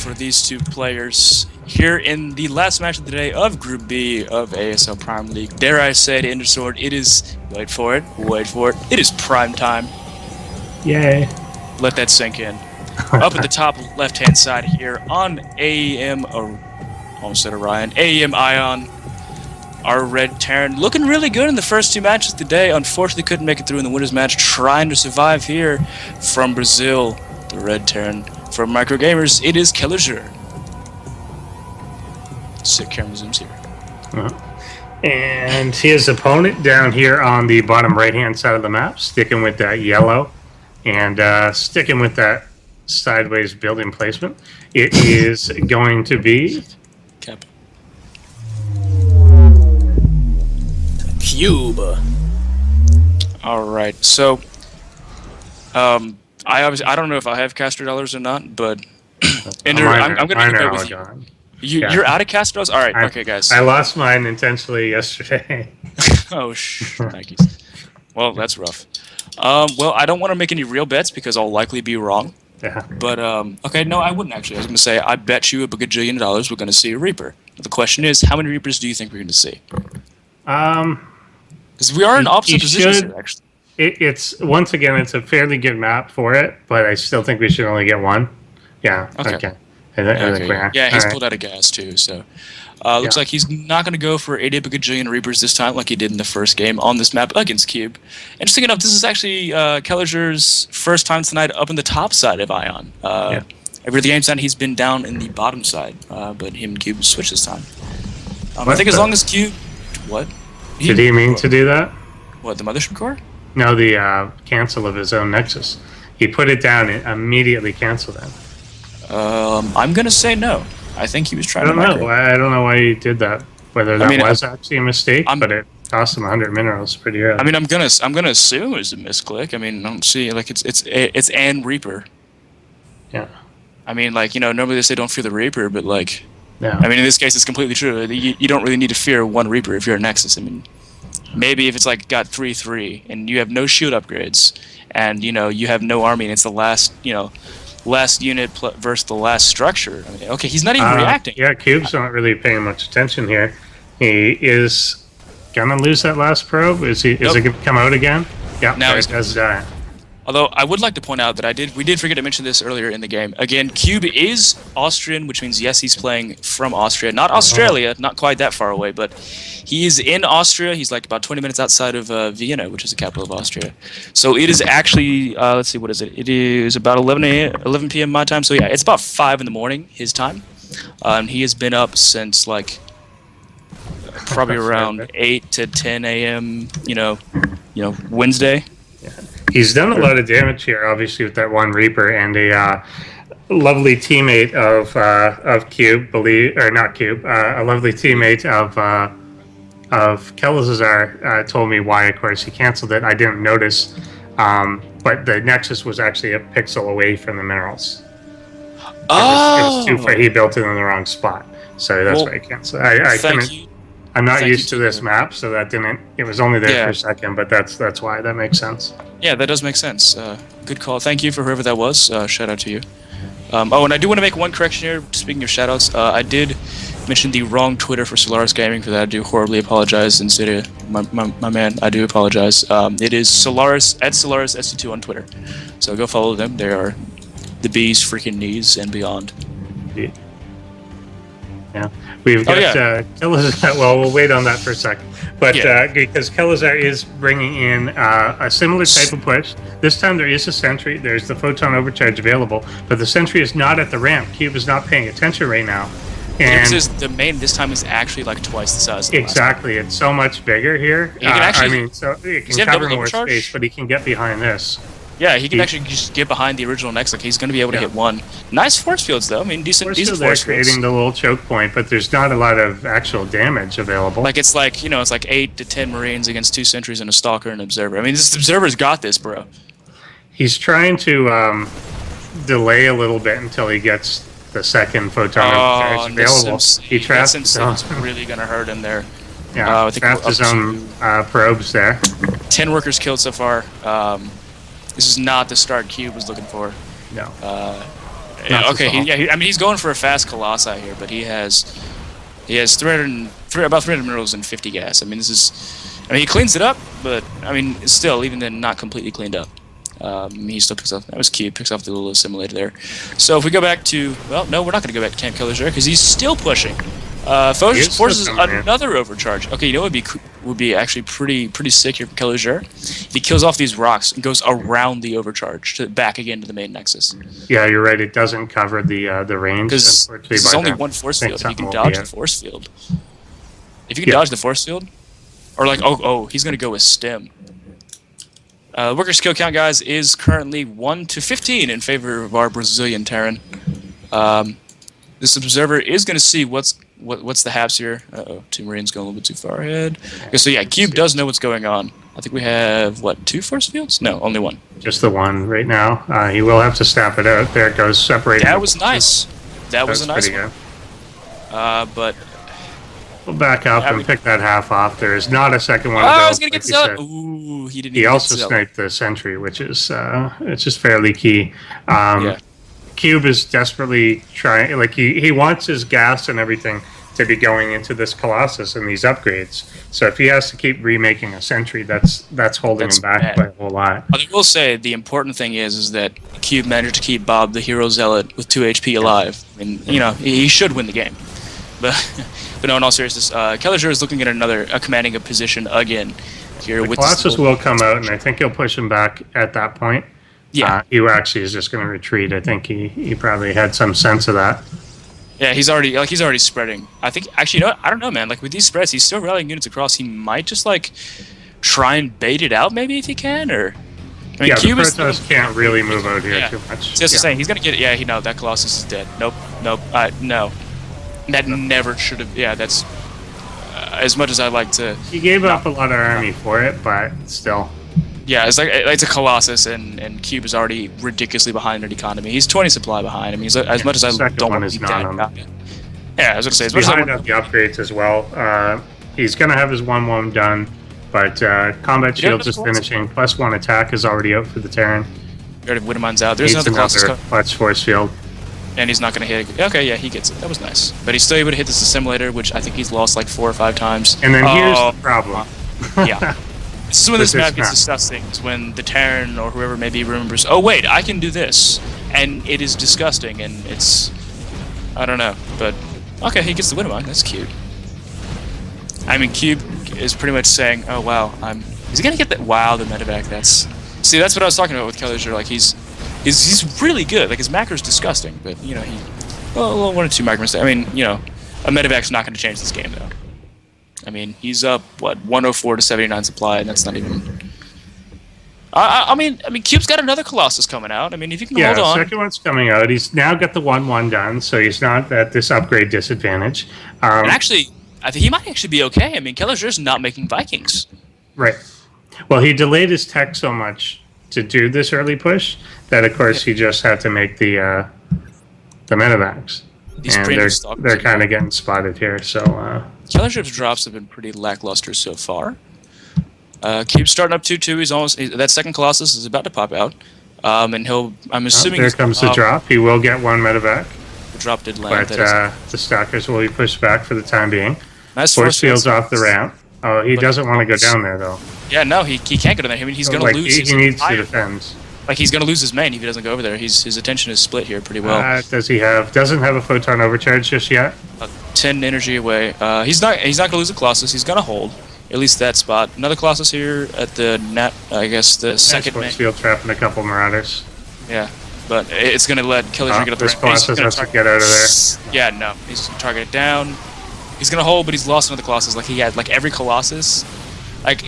for these two players here in the last match of the day of Group B of ASL Prime League. Dare I say to Intersword, it is, wait for it, it is prime time. Yay. Let that sink in. Up at the top left-hand side here on AEM, almost said Orion, AEM Ion, our Red Terran, looking really good in the first two matches today. Unfortunately couldn't make it through in the winners match, trying to survive here from Brazil, the Red Terran. From Micro Gamers, it is Kelazhur. Sick camera zooms here. And his opponent down here on the bottom right-hand side of the map, sticking with that yellow and sticking with that sideways building placement. It is going to be Cap. Cube. All right, so I don't know if I have caster dollars or not, but I'm going to go with you. You're out of caster dollars? All right, okay, guys. I lost mine intentionally yesterday. Oh, Nikes. Well, that's rough. Well, I don't want to make any real bets because I'll likely be wrong. Yeah. But, okay, no, I wouldn't actually. I was going to say, I bet you a bajillion dollars we're going to see a Reaper. The question is, how many Reapers do you think we're going to see? Because we are in opposite positions here, actually. It's once again, it's a fairly good map for it, but I still think we should only get one. Yeah. Okay. Yeah, he's pulled out of gas too, so looks like he's not going to go for 80 bajillion Reapers this time like he did in the first game on this map against Cube. Interesting enough, this is actually Kelazhur's first time tonight up in the top side of Ion. Every other game tonight he's been down in the bottom side, but him and Cube switched this time. I think as long as Cube... What? Did he mean to do that? What, the Mothership Core? No, the cancel of his own Nexus. He put it down and immediately canceled it. I'm gonna say no. I think he was trying to micro. I don't know why he did that. Whether that was actually a mistake, but it cost him 100 minerals pretty early. I mean, I'm gonna assume it was a misclick. I mean, I don't see like it's an Reaper. Yeah. I mean, like, you know, normally they say don't fear the Reaper, but like, yeah. I mean, in this case, it's completely true. You don't really need to fear one Reaper if you're a Nexus. I mean, maybe if it's like got 3/3 and you have no shield upgrades and you know you have no army and it's the last unit versus the last structure. I mean, okay, he's not even reacting. Yeah, Cube's not really paying much attention here. He is gonna lose that last probe. Is it gonna come out again? Yeah, now it does die. Although I would like to point out that we did forget to mention this earlier in the game. Again, Cube is Austrian, which means yes, he's playing from Austria, not Australia, not quite that far away, but he is in Austria. He's like about 20 minutes outside of Vienna, which is the capital of Austria. So it is actually, let's see, what is it? It is about 11 p.m. my time. So yeah, it's about 5 in the morning his time. He has been up since like probably around 8 to 10 a.m. You know, Wednesday. Yeah. He's done a lot of damage here, obviously, with that one Reaper and a lovely teammate of Cube, a lovely teammate of Kelazhur told me why, of course, he canceled it. I didn't notice, but the Nexus was actually a pixel away from the minerals. It was too far. He built it in the wrong spot, so that's why he canceled. I'm not used to this map, so that didn't. It was only there for a second, but that's why. That makes sense. Yeah, that does make sense. Good call. Thank you for whoever that was. Shout out to you. Oh, and I do want to make one correction here. Speaking of shoutouts, I did mention the wrong Twitter for Solaris Gaming. For that, I do horribly apologize. And say to my man, I do apologize. It is Solaris at Solaris SC2 on Twitter. So go follow them. They are the bee's freaking knees and beyond. Yeah, we've got Kelazhur. Well, we'll wait on that for a second. But because Kelazhur is bringing in a similar type of push. This time there is a sentry. There's the photon overcharge available, but the sentry is not at the ramp. Cube is not paying attention right now. And the main this time is actually like twice the size. Exactly, it's so much bigger here. He can actually, so it can cover more space, but he can get behind this. Yeah, he can actually just get behind the original Nex. Like he's going to be able to hit one. Nice force fields, though. I mean, decent force fields. Creating the little choke point, but there's not a lot of actual damage available. Like it's like it's like 8 to 10 Marines against 2 sentries and a Stalker and an Observer. I mean, this Observer's got this, bro. He's trying to delay a little bit until he gets the second photon available. He traps his own. It's really going to hurt him there. Yeah, trapped his own probes there. 10 workers killed so far. This is not the start Cube was looking for. No. Not Okay, to solve. I mean, he's going for a fast Colossi here, but he has 303, about 300 minerals and 50 gas. I mean, he cleans it up, but I mean, still, even then, not completely cleaned up. He still picks up. That was cute. Picks off the little assimilator there. So if we go back to, well, no, we're not going to go back to Camp Kelazhur because he's still pushing. Forces another overcharge. Okay, you know what would be actually pretty sick here for Kelazhur? If he kills off these rocks and goes around the overcharge back again to the main nexus. Yeah, you're right. It doesn't cover the range. Because there's only one force field. If you can dodge the force field. If you can dodge the force field, or like, he's going to go with stem. Worker skill count, guys, is currently 1 to 15 in favor of our Brazilian Terran. This observer is going to see what's the haps here. Two Marines going a little bit too far ahead. Okay, so yeah, Cube does know what's going on. I think we have, what, 2 force fields? No, only 1. Just the 1 right now. He will have to snap it out. There it goes, separating. That was nice. That was a nice one. But we'll back up and pick that half off. There is not a second one. I was going to get this out. Ooh, he didn't. He also sniped the sentry, which is it's just fairly key. Cube is desperately trying, like he wants his gas and everything to be going into this Colossus and these upgrades. So if he has to keep remaking a sentry, that's holding him back by a whole lot. I will say the important thing is that Cube managed to keep Bob the Hero Zealot with 2 HP alive, and you know he should win the game. But no, in all seriousness, Kelazhur is looking at a commanding a position again here. The with Colossus will come out, and I think he'll push him back at that point. Yeah, he actually is just going to retreat. I think he probably had some sense of that. Yeah, he's already spreading. I think actually, you know what? I don't know, man. Like with these spreads, he's still rallying units across. He might just like try and bait it out, maybe if he can, or. I mean, yeah, the Protoss can't really move out here too much. Just saying, he's gonna get. Yeah, that Colossus is dead. Nope. No. That never should have. Yeah, that's as much as I'd like to. He gave up a lot of army for it, but still. Yeah, it's a Colossus, and Cube is already ridiculously behind in economy. He's 20 supply behind. I mean, as much as I don't want to be dead. Yeah, I was gonna say, as much as I want the upgrades as well. He's gonna have his 1-1 done, but combat shield just finishing. +1 attack is already out for the Terran. Widemann's out. There's another Colossus. Plus force field. And he's not going to hit it. Okay, yeah, he gets it. That was nice. But he's still able to hit this assimilator, which I think he's lost like 4 or 5 times. And then here's the problem. Yeah. This is when this map gets disgusting. It's when the Terran or whoever maybe remembers, oh wait, I can do this. And it is disgusting, and it's... I don't know. But, okay, he gets the Widemann. That's cute. I mean, Cube is pretty much saying, oh wow, is he going to get that? Wow, the medevac, that's... See, that's what I was talking about with Kelazhur. Like, he's really good. Like, his macro's disgusting, but, you know, well, 1 or 2 macro mistakes. I mean, you know, a medevac's not going to change this game, though. I mean, he's up, what, 104 to 79 supply, and that's not even... I mean, Cube's got another Colossus coming out. I mean, if you can hold on... Yeah, the second one's coming out. He's now got the 1-1 done, so he's not at this upgrade disadvantage. And actually, I think he might actually be okay. I mean, Kelazhur's not making Vikings. Right. Well, he delayed his tech so much to do this early push that, of course, he just had to make the medevacs. And they're kind of getting spotted here, so... Kelazhur's drops have been pretty lackluster so far. Cube's starting up 2-2. He's almost... that second Colossus is about to pop out. And I'm assuming... there comes the drop. He will get 1 medevac. The drop did land. But the Stalkers will be pushed back for the time being. Nice force field's off the ramp. Oh, he doesn't want to go down there, though. Yeah, no, he can't go down there. I mean, he's going to lose. He needs to defend. Like, he's going to lose his main if he doesn't go over there. His attention is split here pretty well. Doesn't have a photon overcharge just yet. 10 energy away. He's not going to lose a Colossus. He's going to hold. At least that spot. Another Colossus here at the net. I guess the second main. Field trapping a couple Marauders. Yeah, but it's going to let Kelazhur get up there. This Colossus has to get out of there. Yeah, no. He's going to target it down. He's going to hold, but he's lost another Colossus. Like, he had, like, every Colossus. Like...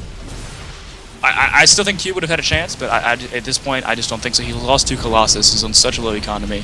I still think Cube would have had a chance, but at this point, I just don't think so. He lost 2 Colossus. He's on such a low economy.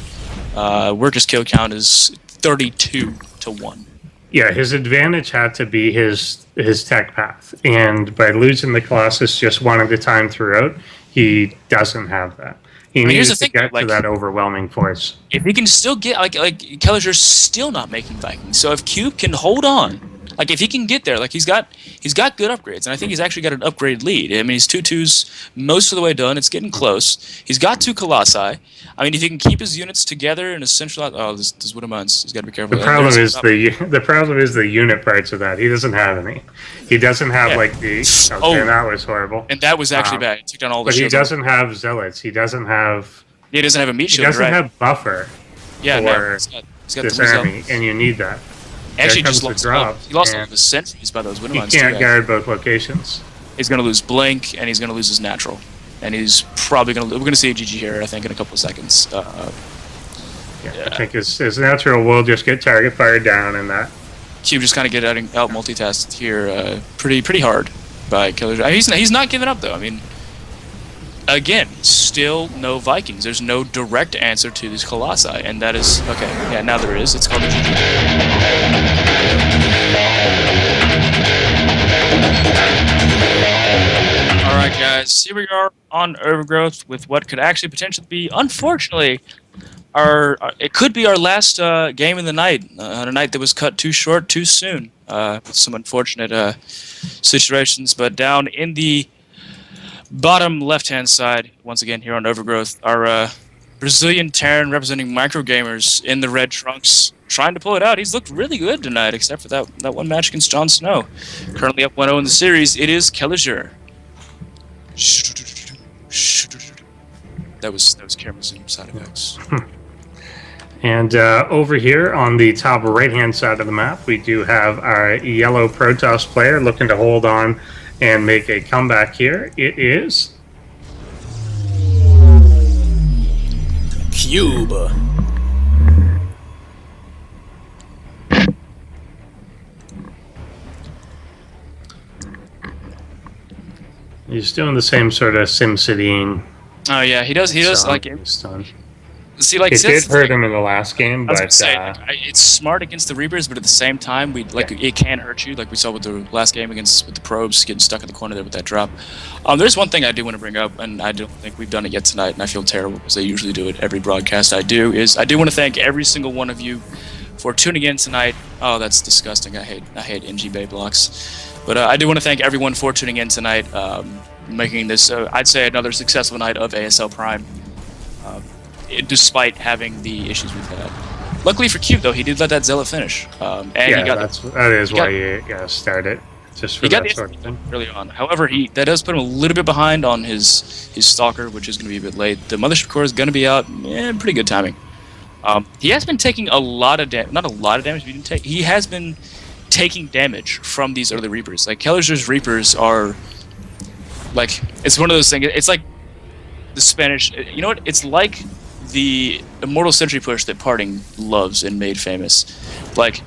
Workers' kill count is 32 to 1. Yeah, his advantage had to be his tech path. And by losing the Colossus just 1 at a time throughout, he doesn't have that. He needs to get to that overwhelming force. If he can still get... Like Kelazhur's still not making Vikings. So if Cube can hold on... Like if he can get there, like he's got good upgrades, and I think he's actually got an upgraded lead. I mean, he's 2-2s most of the way done. It's getting close. He's got 2 Colossi. I mean, if he can keep his units together in a centralized, this Widow Mines, he's got to be careful. The problem is the problem is the unit parts of that. He doesn't have any. He doesn't have like the. Okay, that was horrible. And that was actually bad. He took down all the. But he doesn't have zealots. He doesn't have. He doesn't have a meat shield. He doesn't have buffer. Yeah, for he's got this army, and you need that. Actually, just lost he lost all of his sentries by those Widow Mines. He can't guard both locations. He's going to lose Blink, and he's going to lose his natural. And he's probably going to... We're going to see a GG here, I think, in a couple of seconds. I think his natural will just get target fired down and that. Cube just kind of get out multitasked here pretty hard by Kelazhur. He's not giving up, though. I mean, again, still no Vikings. There's no direct answer to these Colossi, and that is... Okay, yeah, now there is. It's called the GG. Alright guys, here we are on Overgrowth with what could actually potentially be, unfortunately, it could be our last game of the night, on a night that was cut too short too soon, with some unfortunate situations, but down in the bottom left-hand side, once again here on Overgrowth, our Brazilian Terran representing Micro Gamers in the red trunks, trying to pull it out. He's looked really good tonight, except for that one match against Jon Snow. Currently up 1-0 in the series, it is Kelazhur. That was camera zoom side effects. And over here on the top right-hand side of the map, we do have our yellow Protoss player looking to hold on and make a comeback here. It is Cube. He's doing the same sort of SimCity-ing. Oh yeah, he does like it. See, like it did hurt him in the last game, but it's smart against the Reapers, but at the same time, it can hurt you, like we saw with the last game with the probes getting stuck in the corner there with that drop. There's one thing I do want to bring up, and I don't think we've done it yet tonight, and I feel terrible because I usually do it every broadcast I do want to thank every single one of you for tuning in tonight. Oh, that's disgusting. I hate NG Bay blocks. But I do want to thank everyone for tuning in tonight, making this, I'd say, another successful night of ASL Prime, despite having the issues we've had. Luckily for Cube, though, he did let that Zealot finish. And that is why you gotta start it, just for that sort of thing. Early on. However, that does put him a little bit behind on his Stalker, which is going to be a bit late. The Mothership Core is going to be out. Pretty good timing. He has been taking a lot of damage. Not a lot of damage, but he has been taking damage from these early Reapers. Like, Kelazhur's Reapers are, like, it's one of those things, it's like the Spanish, you know what, it's like the Immortal Sentry push that Parting loves and made famous. Like,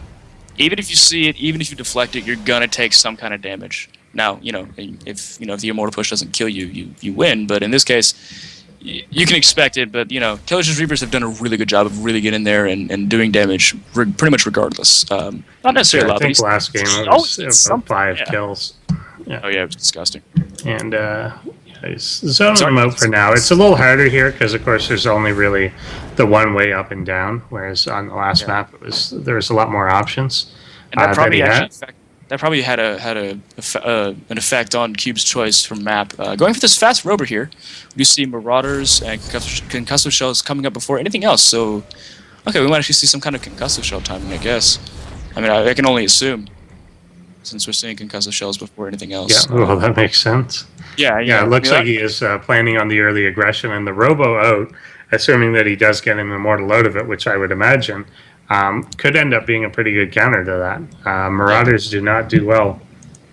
even if you see it, even if you deflect it, you're gonna take some kind of damage. Now, if the Immortal push doesn't kill you, you win, but in this case, you can expect it, but, Kelazhur's Reapers have done a really good job of really getting there and doing damage pretty much regardless. Not necessarily a lot. I think last game was about 5 kills. Yeah. Oh, yeah, it was disgusting. And he's zoning them out for now. It's a little harder here because, of course, there's only really the one way up and down, whereas on the last map, there was a lot more options. And that probably had an effect on Cube's choice from map. Going for this fast rover here, we see Marauders and concussive shells coming up before anything else. So, okay, we might actually see some kind of concussive shell timing, I guess. I mean, I can only assume, since we're seeing concussive shells before anything else. Yeah, well, that makes sense. Yeah. It looks like he is planning on the early aggression, and the robo out, assuming that he does get an immortal out of it, which I would imagine. Could end up being a pretty good counter to that. Marauders do not do well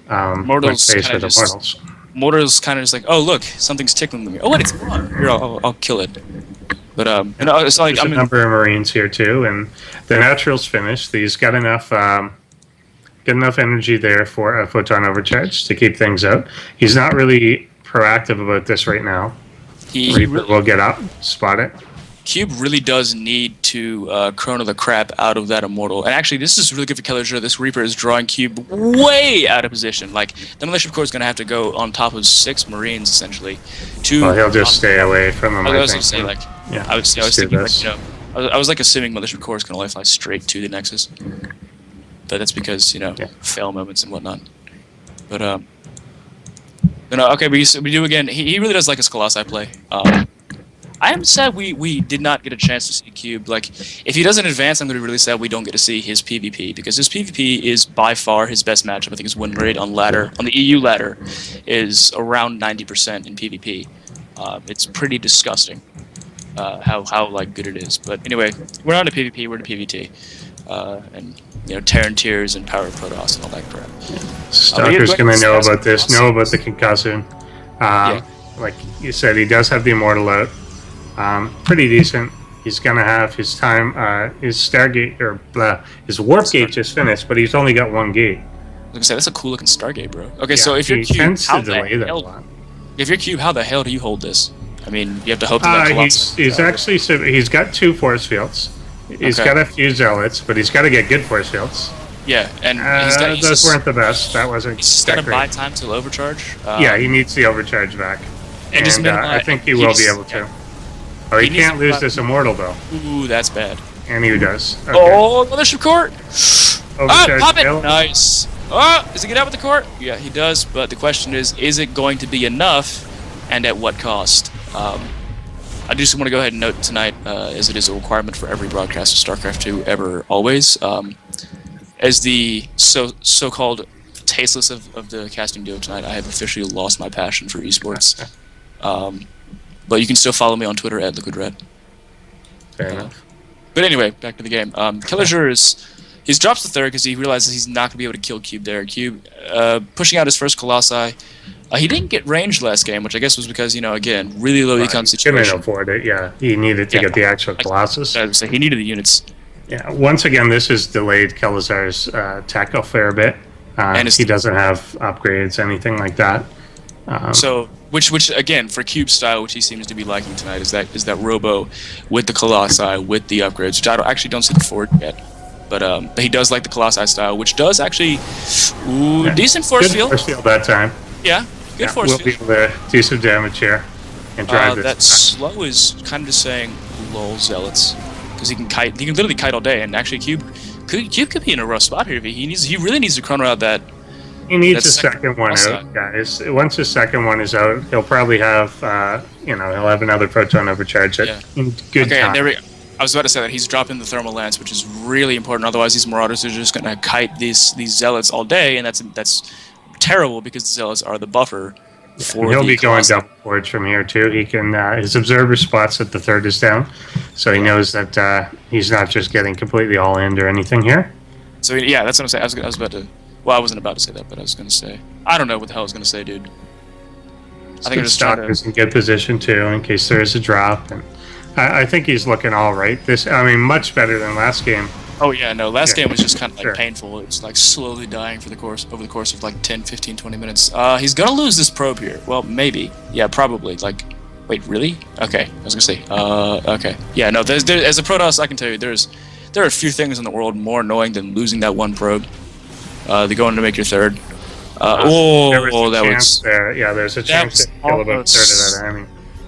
when faced with Immortals. Mortals kind of just like, oh look, something's tickling me. Oh wait, it's blood. Here, I'll kill it. But it's like there's a number of Marines here too, and the natural's finished. He's got enough energy there for a photon overcharge to keep things out. He's not really proactive about this right now. He will get up, spot it. Cube really does need to chrono the crap out of that Immortal. And actually, this is really good for Kelazhur. This Reaper is drawing Cube way out of position. Like, the Militia Corps is going to have to go on top of 6 Marines, essentially. Well, he'll just stay away from them, I was going to say, like, yeah, I was thinking, like, I was like assuming Militia Corps is going to fly straight to the Nexus. but that's because Yeah. fail moments and whatnot. But okay, we do again. He really does like his Colossi play. I am sad we did not get a chance to see Cube. Like, if he doesn't advance, I'm going to be really sad we don't get to see his PvP, because his PvP is by far his best matchup. I think his win rate on the EU ladder is around 90% in PvP. It's pretty disgusting how like good it is. But anyway, we're on to PvP. We're to PvT, and Terran Tears and Power Protoss and all that crap. Stalker's going to know about this. Know about the concussion. Yeah. Like you said, he does have the Immortal out. Pretty decent. He's gonna have his time. His Stargate his Warp Gate just finished, but he's only got one gate. I was gonna say that's a cool looking Stargate, bro. Okay, Yeah, so if he you're Cube, tends how to the delay that a hell? lot. If you're Cube, how the hell do you hold this? I mean, you have to hope that Colossus. He's actually he's got 2 force fields. He's Okay. got a few zealots, but he's got to get good force fields. Yeah, and Those weren't the best. That wasn't. he's just gotta that buy great. time till overcharge. Yeah, he needs the overcharge back, and just I think he will be able to. Oh, he He needs can't to lose buy- this Immortal though, Ooh, that's bad. and he does. Okay. Oh, Mothership Court! Overcharge Pop it! failed. Nice. Oh, does he get out with the court? Yeah, he does. But the question is it going to be enough, and at what cost? I just want to go ahead and note tonight, as it is a requirement for every broadcast of StarCraft 2 ever, always, as the so-called tasteless of the casting duo tonight, I have officially lost my passion for esports. But you can still follow me on Twitter at LiquidRed. Fair enough. But anyway, back to the game. Kelazhur he drops the third because he realizes he's not going to be able to kill Cube there. Cube pushing out his first Colossi. He didn't get range last game, which I guess was because, again, really low econ Couldn't situation. afford it. Yeah, he needed to get the actual Colossus. I would say he needed the units. Yeah. Once again, this has delayed Kelazhar's tech a fair bit. And He doesn't have upgrades, anything like that. So, which again, for Cube style, which he seems to be liking tonight, is that Robo with the Colossi, with the upgrades, which I actually don't see the Ford yet. But he does like the Colossi style, which does actually decent force Good field. force field that time. Yeah, good force we'll field. be able to do some damage here and drive this. That slow is kind of just saying lol zealots, because he can kite. He can literally kite all day, and actually Cube could be in a rough spot here. He really needs to chrono out that. He needs That's a second one outside. out, guys. Once his second one is out, he'll probably have, he'll have another proton overcharge Yeah. in good Okay, time. I was about to say that he's dropping the thermal lance, which is really important. Otherwise, these Marauders are just going to kite these zealots all day, and that's terrible because the zealots are the buffer for And he'll the be going Colossi. double forge from here too. He can his observer spots that the third is down, so he knows that he's not just getting completely all in or anything here. So yeah, that's what I'm saying. I was about to. Well, I wasn't about to say that, but I was going to say. I don't know what the hell I was going to say, dude. I think I'm just trying Stalker's to. in good position too, in case there is a drop. And I think he's looking all right. Much better than last game. Oh yeah, no. Last Yeah, game was just kind of like sure. painful. It's like slowly dying over the course of like 10, 15, 20 minutes. He's gonna lose this probe here. Well, maybe. Yeah, probably. Like, wait, really? Okay, I was gonna say. Okay. Yeah, no. As a Protoss, I can tell you, there are a few things in the world more annoying than losing that one probe. They're going to make your third. There was a That chance was there. Yeah, there's a chance was to kill about a third of almost- that army.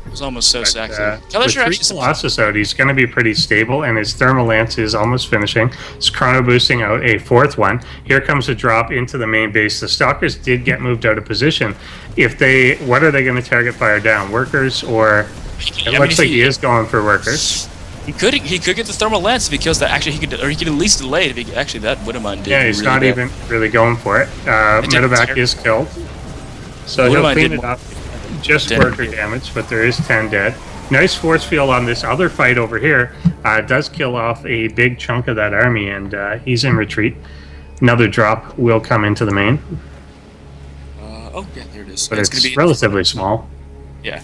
it was almost so But, sexy. with Kelazhur 3 actually. Colossus out, he's going to be pretty stable, and his thermal lance is almost finishing. He's chrono boosting out a 4th one. Here comes a drop into the main base. The Stalkers did get moved out of position. What are they going to target fire down? Workers, or it looks like he is going for workers. He could get the thermal lance because that actually he could at least delay it. Actually, that Widowmine did. Yeah, he's really not bad. even really going for it. Medevac is killed, so he'll Widowmine clean did it up. Just 10 worker dead. damage, but there is 10 dead. Nice force field on this other fight over here. Does kill off a big chunk of that army, and he's in retreat. Another drop will come into the main, Oh yeah, there it is. but it's it's gonna be relatively small. Yeah.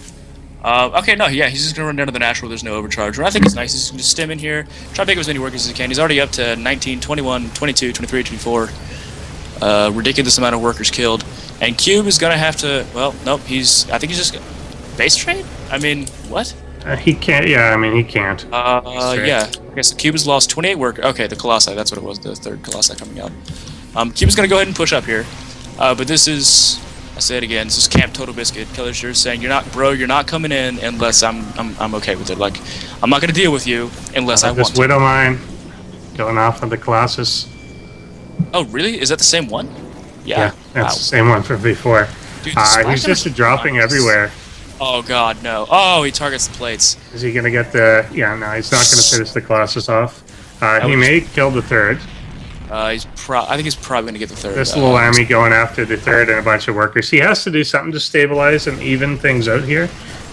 Okay, no, yeah, he's just gonna run down to the natural. There's no overcharge. What I think is nice. He's gonna stem in here, try to make as many workers as he can. He's already up to 19, 21, 22, 23, 24. Ridiculous amount of workers killed. And Cube is gonna have to. Well, nope. I think he's just base trade. I mean, what? He can't. Yeah, I mean he can't. Straight. Yeah. Okay, so Cube has lost 28 work. Okay, the Colossi. That's what it was. The third Colossi coming out. Cube is gonna go ahead and push up here, but this is. I say it again. This is Camp Total Biscuit. Kelazhur saying, "You're not coming in unless I'm okay with it. Like, I'm not gonna deal with you unless I This want to." Widowmine going off on the Colossus. Oh, really? Is that the same one? Yeah, Yeah. that's Wow. the same one from before. Dude, the splash He's just damage- dropping everywhere. Oh god, no. Oh, he targets the plates. Is he going to get the... Yeah, no, he's not going to finish the Colossus off. He may kill the third. I think he's probably gonna get the third. This little army going after the third and a bunch of workers. He has to do something to stabilize and even things out here.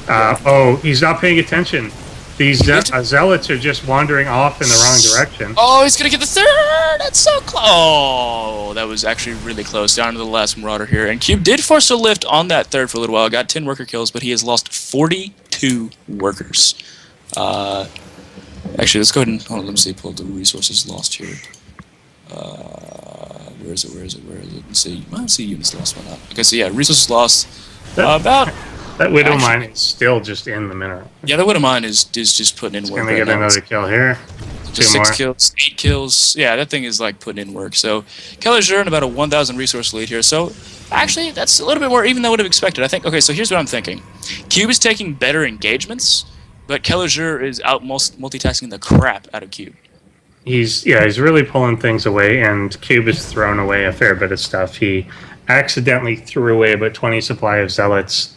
Oh, he's not paying attention. These zealots are just wandering off in the wrong direction. Oh, he's gonna get the third! That's so close! Oh, that was actually really close. Down to the last Marauder here. And Cube did force a lift on that third for a little while. Got 10 worker kills, but he has lost 42 workers. Actually, let's go ahead and... Hold on, let me see. Pull the resources lost here. Where is it? Let's see. I don't see units lost. Why not? Okay, so yeah, resources lost. About... That Widow Mine is still just in the mineral. Yeah, the Widow Mine is just putting in work. Gonna get another kill here. Just Two 6 more. kills, 8 kills. Yeah, that thing is like putting in work. So Kelazhur in about a 1,000 resource lead here. So actually, that's a little bit more even than I would have expected. I think. Okay, so here's what I'm thinking. Cube is taking better engagements, but Kelazhur is out multitasking the crap out of Cube. He's really pulling things away, and Cube has thrown away a fair bit of stuff. He accidentally threw away about 20 supply of zealots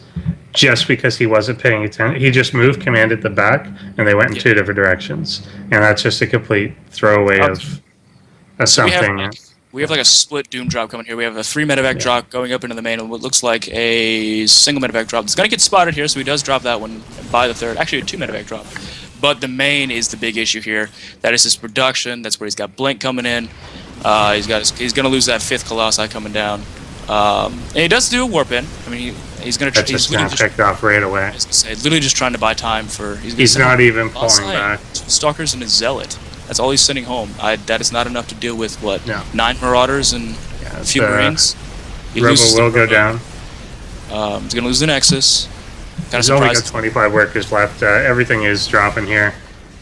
just because he wasn't paying attention. He just moved, commanded the back, and they went in two different directions. And that's just a complete throwaway of something. We have like a split Doom drop coming here. We have a 3 medevac drop going up into the main, and what looks like a single medevac drop. It's going to get spotted here, so he does drop that one by the third. Actually, a 2 medevac drop. But the main is the big issue here. That is his production. That's where he's got Blink coming in. He's going to lose that 5th Colossi coming down. And he does do a warp in. I mean, he's going to... That's just not picked off right away. I was gonna say, literally just trying to buy time for... He's not even pulling back. 2 Stalkers and a Zealot. That's all he's sending home. That is not enough to deal with, what, No. 9 Marauders and a few Marines? He Robo loses will the go Robo. down. He's going to lose the Nexus. Kind of He's only got surprised. 25 workers left. Everything is dropping here.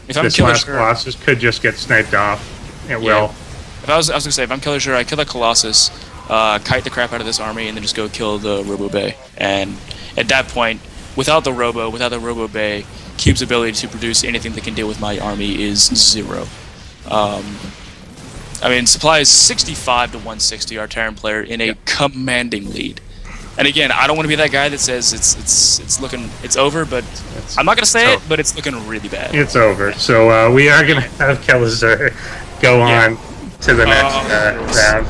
If I'm This last Kelazhur, Colossus could just get sniped off. It will. if I was going to say, if I'm Kelazhur, I kill that Colossus, kite the crap out of this army, and then just go kill the Robo Bay. And at that point, without the Robo Bay, Cube's ability to produce anything that can deal with my army is 0. I mean, supply is 65 to 160. Our Terran player in a commanding lead. And again, I don't want to be that guy that says it's over, but I'm not gonna say it, but it's looking really bad. It's over. So we are gonna have Kelazhur go on to the next round.